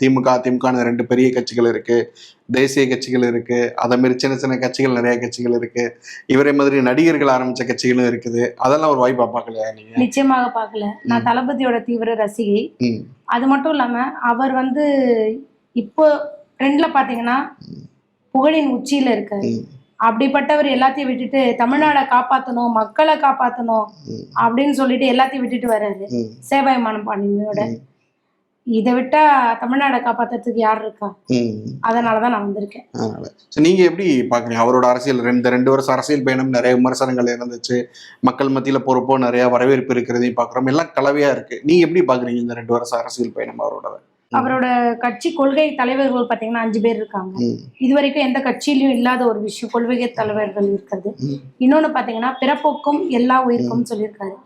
திமுக அதிமுக ரெண்டு பெரிய கட்சிகள் இருக்கு, தேசிய கட்சிகள் இருக்கு, அதை மாரி சின்ன சின்ன கட்சிகள் நிறைய கட்சிகள் இருக்கு, இவரே மாதிரி நடிகர்கள் ஆரம்பிச்ச கட்சிகளும் இருக்குது. அதெல்லாம் ஒரு வாய்ப்பா பார்க்கலையா நீங்க? நிச்சயமாக பார்க்கல. நான் தளபதியோட தீவிர ரசிகை. அது மட்டும் இல்லாம அவர் இப்போ ட்ரெண்ட்ல பாத்தீங்கன்னா புகழின் உச்சியில இருக்காரு. அப்படிப்பட்டவர் எல்லாத்தையும் விட்டுட்டு தமிழ்நாடை காப்பாற்றணும், மக்களை காப்பாற்றணும் அப்படின்னு சொல்லிட்டு எல்லாத்தையும் விட்டுட்டு வர்றாரு சேவாயமான பாணியோட. இதை விட்டா தமிழ்நாடை காப்பாத்துறதுக்கு யார் இருக்கா? அதனாலதான் நான் வந்திருக்கேன். நீங்க எப்படி பாக்குறீங்க அவரோட அரசியல்? ரெண்டு வருஷம் அரசியல் பயணம் நிறைய விமர்சனங்கள் இருந்துச்சு, மக்கள் மத்தியில பொறுப்போ நிறைய வரவேற்பு இருக்கிறதையும் பாக்குறோம், எல்லாம் கலவையா இருக்கு. நீங்க எப்படி பாக்குறீங்க இந்த 2 வருஷம் அரசியல் பயணம் அவரோட? அவரோட கட்சி கொள்கை தலைவர்கள் பாத்தீங்கன்னா 5 பேர் இருக்காங்க. இது வரைக்கும் எந்த கட்சியிலயும் இல்லாத ஒரு விஷயம் கொள்கை தலைவர்கள் இருக்கிறது. இன்னொன்னு பாத்தீங்கன்னா பிறப்போக்கும் எல்லா உயிருக்கும் சொல்லியிருக்காரு.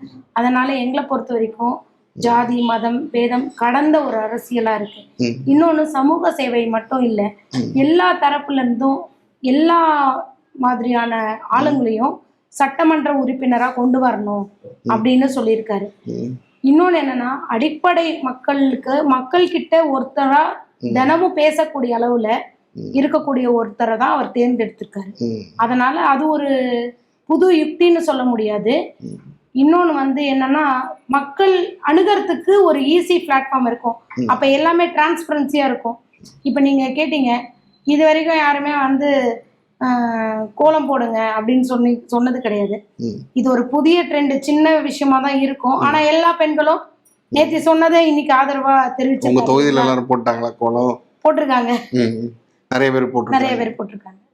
அதனால எங்களை பொறுத்த வரைக்கும் ஜாதி மதம் பேதம் கடந்த ஒரு அரசியலா இருக்கு. இன்னொன்னு சமூக சேவை மட்டும் இல்ல, எல்லா தரப்புல இருந்தும் எல்லா மாதிரியான ஆளுங்களையும் சட்டமன்ற உறுப்பினரா கொண்டு வரணும் அப்படின்னு சொல்லியிருக்காரு. இன்னொன்னு என்னன்னா அடிப்படை மக்கள் கிட்ட ஒருத்தரா தினமும் பேசக்கூடிய அளவுல இருக்கக்கூடிய ஒருத்தரை தான் அவர் தேர்ந்தெடுத்திருக்காரு. அதனால அது ஒரு புது யுக்தின்னு சொல்ல முடியாது. இன்னொன்னு என்னன்னா மக்கள் அணுகிறதுக்கு ஒரு ஈஸி பிளாட்ஃபார்ம் இருக்கும். அப்ப எல்லாமே டிரான்ஸ்பரன்சியா இருக்கும். இப்ப நீங்க கேட்டீங்க, இது வரைக்கும் யாருமே கோலம் போடுங்க அப்படின்னு சொன்னது கிடையாது. இது ஒரு புதிய ட்ரெண்ட், சின்ன விஷயமா தான் இருக்கும். ஆனா எல்லா பெண்களும் நேற்று சொன்னதை இன்னைக்கு ஆதரவா தெரிவிச்சு தொகுதியில எல்லாரும் போட்டாங்களா கோலம்? போட்டிருக்காங்க. நிறைய பேர் போட்டிருக்காங்க.